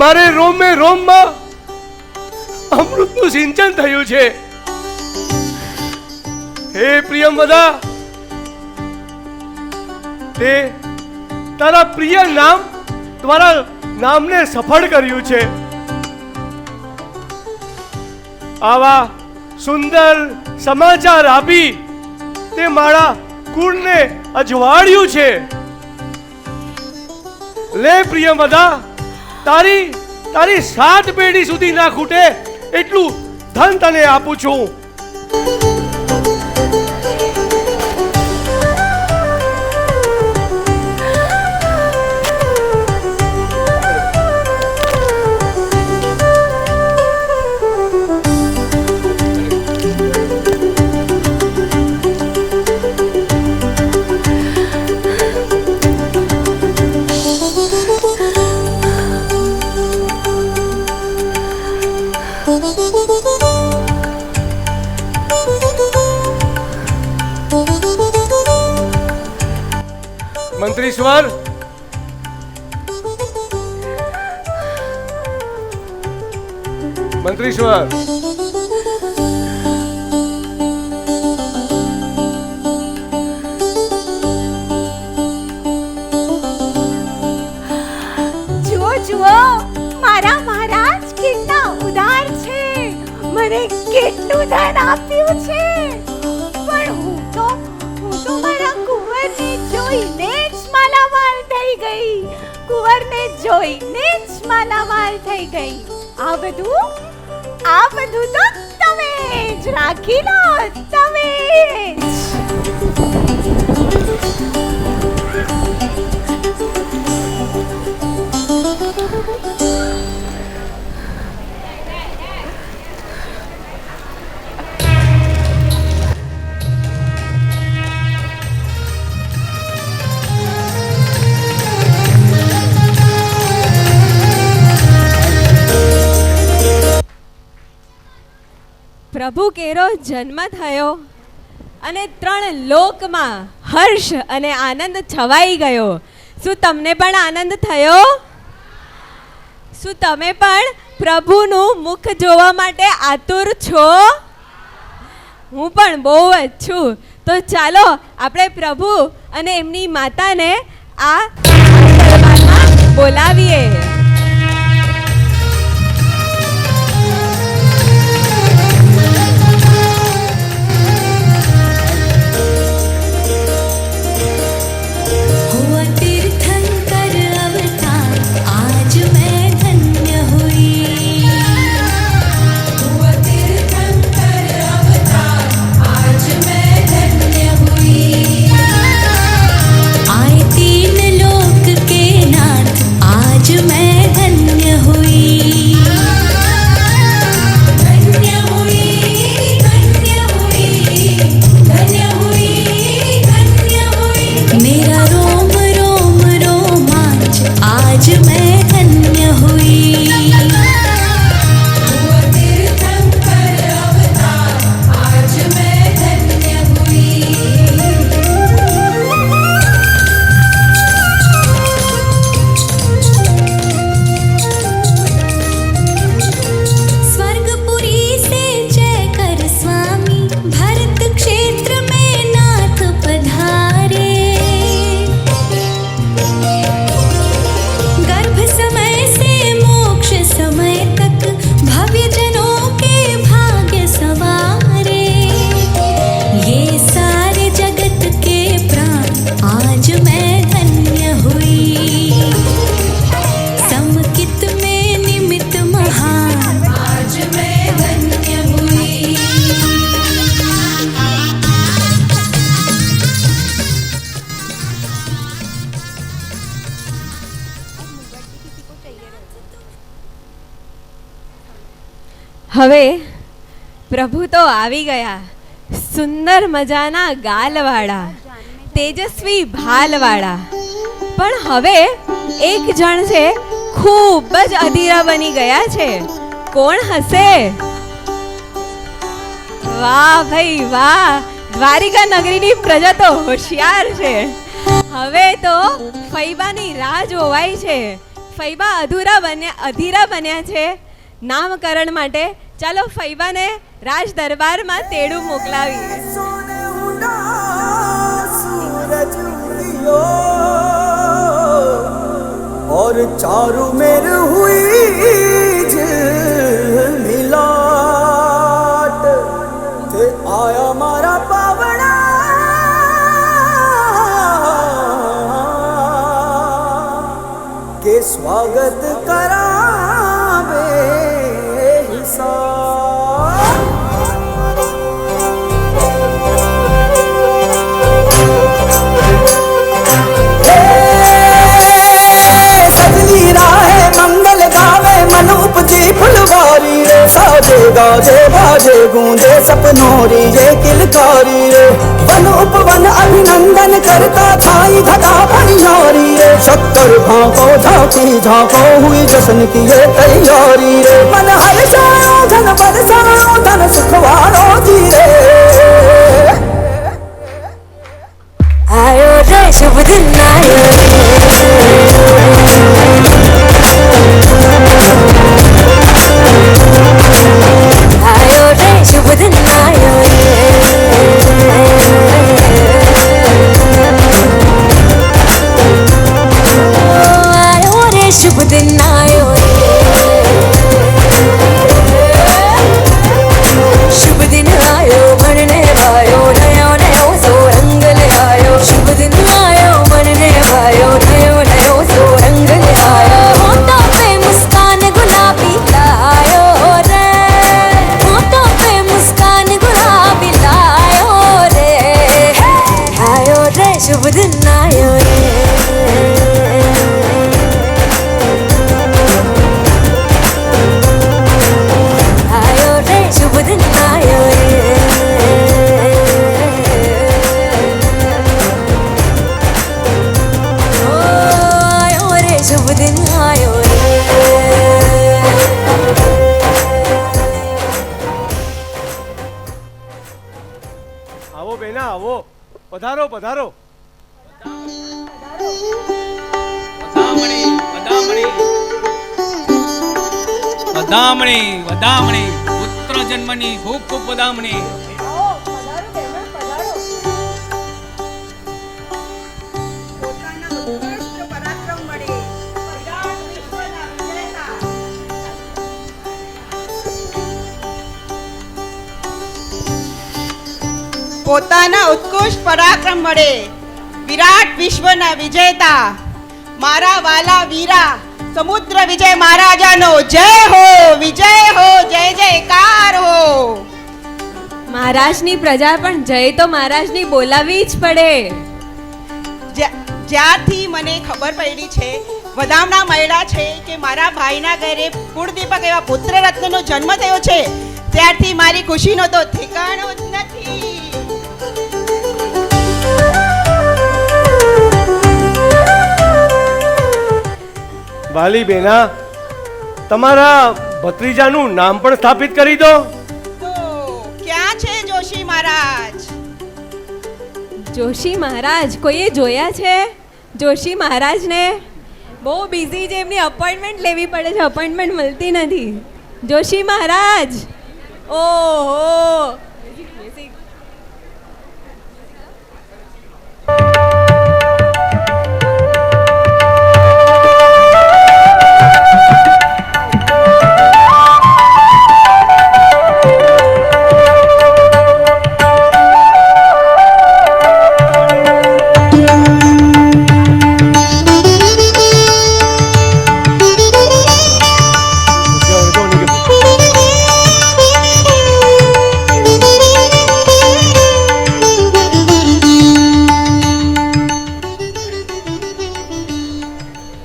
મારે રોમે રોમમાં અમૃતનું સિંચન થયું છે હે પ્રિયમવદા તે તારા પ્રિય નામ તમારા નામને સફળ કર્યું છે આવા સુંદર સમાચાર આપી તે મારા કુળને અજવાળ્યું છે લે પ્રિયમવદા તારી 7 પેઢી સુધી ના ખૂટે એટલું ધન તને આપું છું મંત્રીશ્વર મંત્રીશ્વર જુઓ જુઓ મારા મહારાજ કેટલા ઉદાર છે મને કેટલું ધન આપ્યું છે પણ હું તો મારા કુંવરને જોઈને જ માલામાલ થઈ ગઈ કુંવરને જોઈને જ માલામાલ થઈ ગઈ આ બધું તો તમે જ રાખી લો તમે જ પ્રભુ કેરો જન્મ થયો અને 3 લોકમાં હર્ષ અને આનંદ છવાઈ ગયો શું તમને પણ આનંદ થયો શું તમે પણ પ્રભુનું મુખ જોવા માટે આતુર છો હું પણ બહુ જ છું તો ચાલો આપણે પ્રભુ અને એમની માતાને આ દરબારમાં બોલાવીએ मैं હવે પ્રભુ તો આવી ગયા, સુંદર મજાના ગાલવાળા, તેજસ્વી ભાલવાળા. પણ હવે એક જણ છે, ખૂબ જ અધીરા બની ગયા છે. કોણ હશે? વાહ ભાઈ વાહ, દ્વારિકા નગરીની પ્રજા તો હોશિયાર છે. હવે તો ફૈબાની રાહ જોવાય છે. ફૈબા અધીરા બન્યા છે નામકરણ માટે. ચાલો ફૈબાને રાજ દરબારમાં તેડું મોકલાવીએ. और चारों मेर हुई मिलाट थे आया मारा पावना के स्वागत करावे फुलवारी रे साजे गाजे बाजे गूंजे सपनोरी ये किलकारी रे वन उपवन अभिनंदन करता छाई घटा भरियारी रे शक्कर भांको झांकी झांको हुई जश्न की ये तैयारी रे मन हर्षायो धन बरसायो धन सुखवारो जी रे आयो रे शुभ दिन आयो आयो रे शुभ दिन आयो आयो रे शुभ दिन आयो शुभ दिन आयो मनने भायो नयो नयो सो रंग ले आयो शुभ दिन आयो मनने भायो नयो नयो सो रंग ले आयो होठों पे मुस्कान गुलाबी लायो रे होठों पे मुस्कान गुलाबी लायो रे आयो रे शुभ दिन आयो रे आयो रे शुभ दिन आयो रे ओ आयो रे शुभ दिन आयो रे આવો બેના આવો, પધારો પધારો. વધામણી વધામણી પુત્ર જન્મની ખૂબ ખૂબ વધામણી. પોતાના ઉત્કૃષ્ટ પરાક્રમ વડે વિરાટ વિશ્વના વિજેતા મારા વાલા વીરા સમુદ્ર વિજય મહારાજાનો જય હો, વિજય હો, જય જયકાર હો. મહારાજની પ્રજા પણ જય તો મહારાજની બોલાવી જ પડે. જ્યારથી મને ખબર પડી છે, વધામણા મળ્યા છે કે મારા ભાઈના ઘરે કુળદીપક એવા પુત્ર રત્નનો જન્મ થયો છે, ત્યારથી મારી ખુશીનો તો ઠેકાણો જ નથી. વાલી બેના, તમારા ભત્રીજાનું નામ પણ સ્થાપિત કરી દો. તો ક્યાં છે જોશી મહારાજ? જોશી મહારાજ કોઈએ જોયા છે? જોશી મહારાજને બહુ બિઝી છે, એમની અપોઇન્ટમેન્ટ લેવી પડે છે, અપોઇન્ટમેન્ટ મળતી નથી. જોશી મહારાજ, ઓહો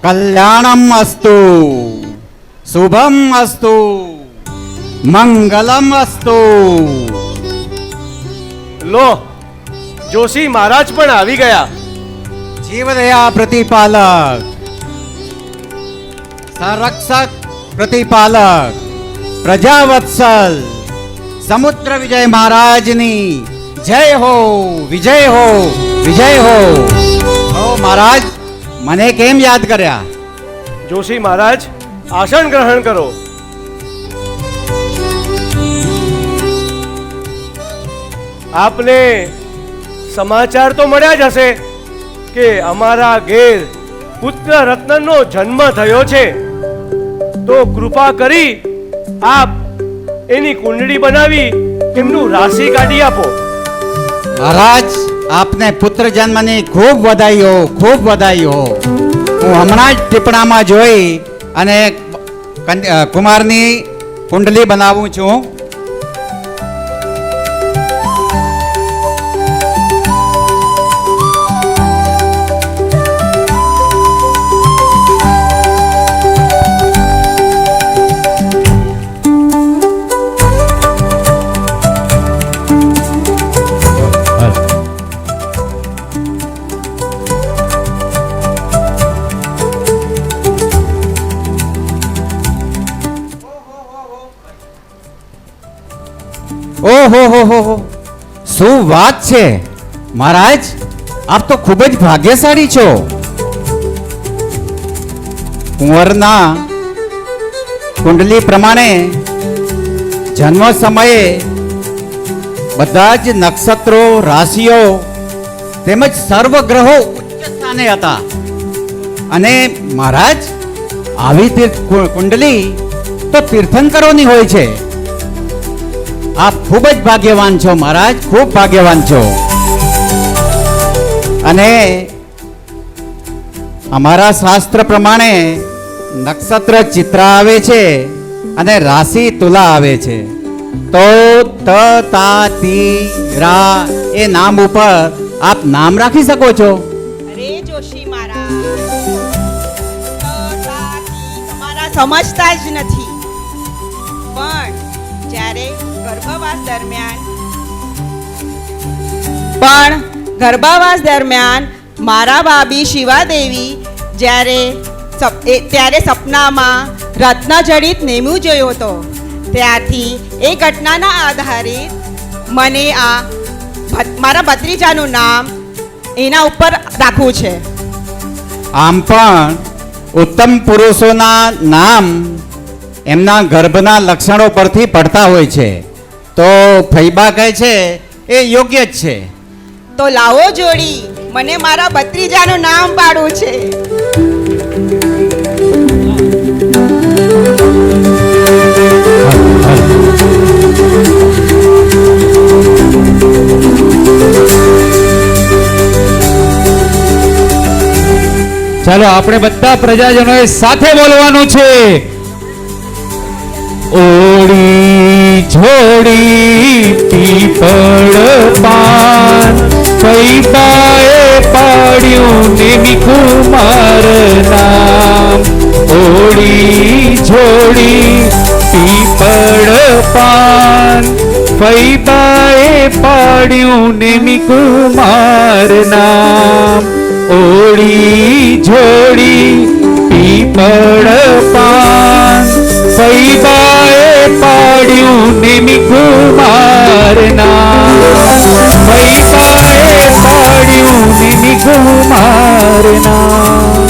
કલ્યાણમ અસ્તુ, શુભમ અસ્તુ. મંગલમ અસ્તુ. લો જોશી મહારાજ પણ આવી ગયા. જીવદયા પ્રતિપાલક, સંરક્ષક પ્રતિપાલક, પ્રજાવત્સલ સમુદ્ર વિજય મહારાજની જય હો, વિજય હો, વિજય હો. ઓ મહારાજ, મને કેમ યાદ કર્યા? જોશી મહારાજ આસન ગ્રહણ કરો. આપને સમાચાર તો મળ્યા જ હશે કે અમારા ઘેર પુત્ર રત્નનો જન્મ થયો છે. તો કૃપા કરી આપ એની કુંડળી બનાવી એમનું રાશિ કાઢી આપો. મહારાજ, આપને પુત્ર જન્મની ખૂબ વધાઈઓ, ખૂબ વધાઈઓ. હું હમણાં જ ટીપણામાં જોઈ અને કુમારની કુંડલી બનાવું છું. ઓહો હો હો હો, શું વાત છે મહારાજ, આપ તો ખૂબ જ ભાગ્યશાળી છો. કુંવરના કુંડલી પ્રમાણે જન્મ સમયે બધા જ નક્ષત્રો, રાશિઓ તેમજ સર્વ ગ્રહો ઉચ્ચ સ્થાને હતા. અને મહારાજ, આવી કુંડલી તો તીર્થંકરોની હોય છે. આપ ખૂબ જ ભાગ્યવાન છો મહારાજ, ખૂબ ભાગ્યવાન છો. અને અમારા શાસ્ત્ર પ્રમાણે નક્ષત્ર ચિત્ર આવે છે અને રાશિ તુલા આવે છે. તો ત તા તી રા એ નામ ઉપર આપ નામ રાખી શકો છો. અરે જોશી મહારાજ, તમારા સમજતા જ નથી. પણ જ્યારે ગર્ભાવાસ દરમિયાન મારા ભાભી શિવાદેવી ત્યારે સપનામાં રત્નજડિત નેમું જોયો હતો. ત્યારથી એ ઘટનાના આધારે મને મારા ભત્રીજાનું નામ એના ઉપર રાખવું છે. આમ પણ ઉત્તમ પુરુષોના નામ એમના ગર્ભના લક્ષણો પરથી પડતા હોય છે. તો ફૈબા કહે છે એ યોગ્ય જ છે. તો લાવો જોડી, મને મારા ભત્રીજાનું નામ પાડવું છે. ચાલો આપણે બધા પ્રજાજનોએ સાથે બોલવાનું છે. ઓડી જોડી પીપળ પાન, ફૈબાએ પાડ્યું નેમી કુમાર નામ. ઓડી જોડી પીપળ પાન, ફૈબાએ પાડ્યું નેમી કુમાર નામ. ઓડી જોડી પીપળ પાન, ફૈબાએ પાડ્યું નેમી કુમાર નામ. ફૈબાએ પાડ્યું નેમી કુમાર નામ.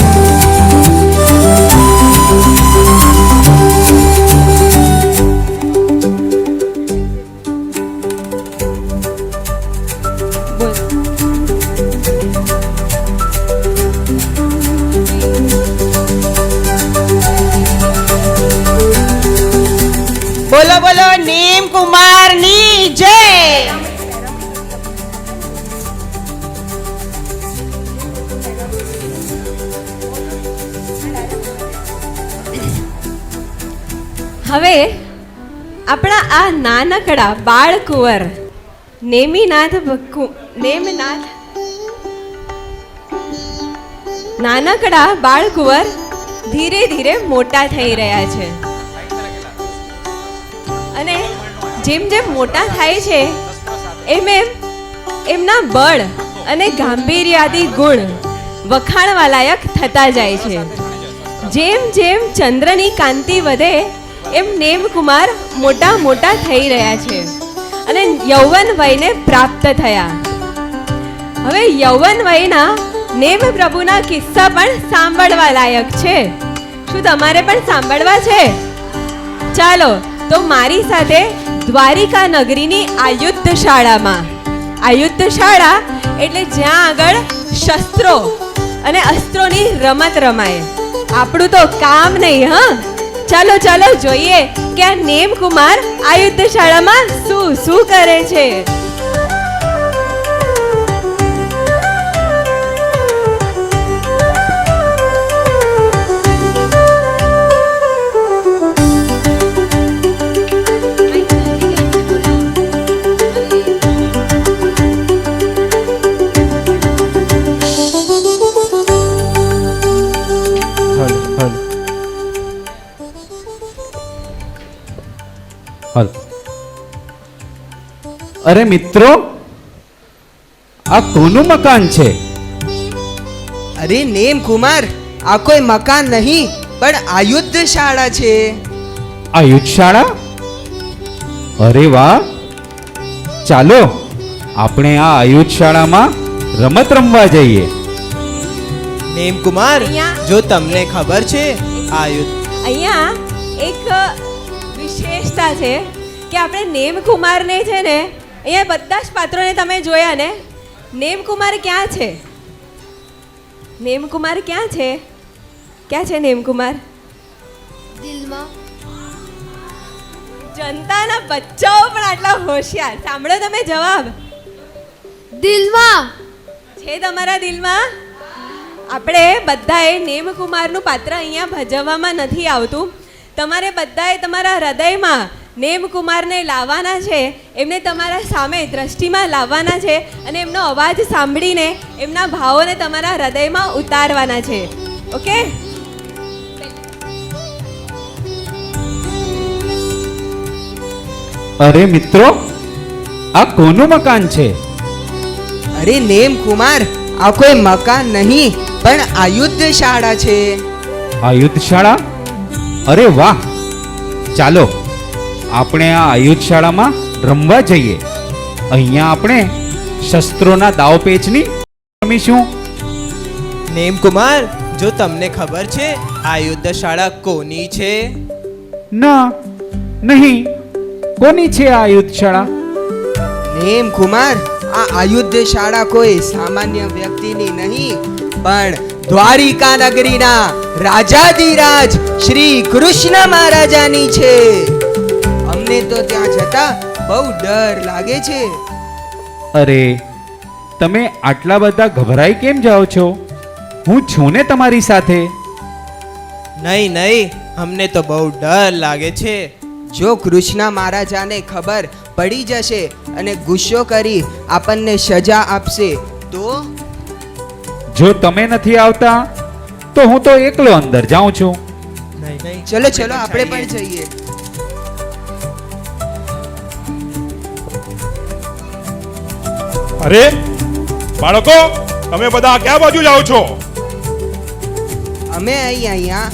બોલો બોલો નીમ કુમારની જય. હવે આપણા આ નાનકડા બાળકુંવર નાનકડા બાળકુંવર ધીરે ધીરે મોટા થઈ રહ્યા છે. અને જેમ જેમ મોટા થાય છે એમ એમ એમના બળ અને ગાંભીર્યાદી ગુણ વખાણવા લાયક થતા જાય છે. જેમ જેમ ચંદ્રની કાંતિ વધે એમ નેમકુમાર મોટા મોટા થઈ રહ્યા છે અને યૌવન વયને પ્રાપ્ત થયા. હવે યૌવન વયના નેમ પ્રભુના કિસ્સા પણ સાંભળવા લાયક છે. શું તમારે પણ સાંભળવા છે? ચાલો તો મારી સાથે દ્વારિકા નગરીની આ યુદ્ધ શાળામાં. આ યુદ્ધ શાળા એટલે જ્યાં આગળ શસ્ત્રો અને અસ્ત્રોની રમત રમાય. આપણું તો કામ નહીં. હા, ચાલો ચાલો જોઈએ કે આ નેમકુમાર આ યુદ્ધ શાળામાં શું શું કરે છે. અરે મિત્રો, આ કોનું મકાન છે? અરે નેમકુમાર, આ કોઈ મકાન નહીં પણ આયુધ શાળા છે. આયુધ શાળા? અરે વાહ, ચાલો આપણે આ આયુધ શાળામાં રમત રમવા જઈએ. નેમકુમાર, જો તમને ખબર છે આયુધ અહીંયા એક વિશેષતા છે કે આપણે નેમકુમારને છે ને, અહીંયા બધા જ પાત્રોને તમે જોયા ને, નેમકુમાર ક્યાં છે? નેમકુમાર ક્યાં છે? ક્યાં છે નેમકુમાર? દિલમાં. જનતાના બચ્ચાઓ પણ આટલા હોશિયાર. સાંભળો તમે જવાબ. દિલમાં છે તમારા દિલમાં. આપણે બધાએ નેમકુમારનું પાત્ર અહીંયા ભજવવામાં નથી આવતું. તમારે બધાએ તમારા હૃદયમાં નેમકુમારને લાવવાના છે, એમને તમારા સામે દ્રષ્ટિમાં લાવવાના છે અને એમનો અવાજ સાંભળીને એમના ભાવોને તમારા હૃદયમાં ઉતારવાના છે. ઓકે? અરે મિત્રો, આ કોનું મકાન છે? અરે નેમકુમાર, આ કોઈ મકાન નહીં પણ આયુધ શાળા છે. આયુધ શાળા? અરે વાહ, ચાલો આપણે આ આયુધ શાળામાં રમવા જઈએ. અહીંયા આપણે શસ્ત્રોના દાવપેચની રમીશું. નેમકુમાર, જો તમને ખબર છે આયુધ શાળા કોની છે? ના, નહીં. કોની છે આ આયુધ શાળા? નેમકુમાર, આ આયુધ શાળા કોઈ સામાન્ય વ્યક્તિની નહીં પણ દ્વારિકા નગરીના રાજાધિરાજ શ્રી કૃષ્ણ મહારાજાની છે. અમને તો ત્યાં જતા બહુ ડર લાગે છે. અરે, તમે આટલા બધા ગભરાઈ કેમ જાઓ છો? હું છું ને તમારી સાથે. નહીં નહીં, અમને તો બહુ ડર લાગે છે. જો કૃષ્ણ મહારાજાને ખબર પડી જશે અને ગુસ્સો કરી આપણને સજા આપશે તો? જો તમે નથી આવતા તો હું તો એકલો અંદર જાઉં છું. ચલો ચલો, આપણે પણ જઈએ. અરે બાળકો, તમે બધા ક્યાં બાજુ જાઓ છો? અમે અહીંયા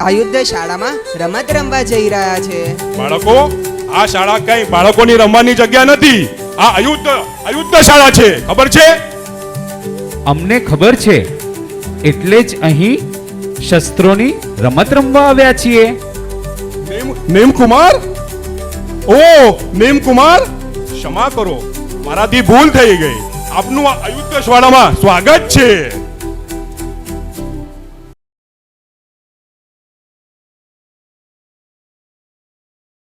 આયુધ શાળામાં રમત રમવા જઈ રહ્યા છે. બાળકો, આ શાળા કઈ બાળકોની રમવાની જગ્યા નથી. આ આયુધ શાળા છે, ખબર છે? અમને ખબર છે, એટલે જ અહીં શસ્ત્રોની રમત રમવા આવ્યા છીએ. નેમકુમાર, ઓ નેમકુમાર, ક્ષમા કરો, મારાથી ભૂલ થઈ ગઈ. આપનું આ આયુધ શાળામાં સ્વાગત છે.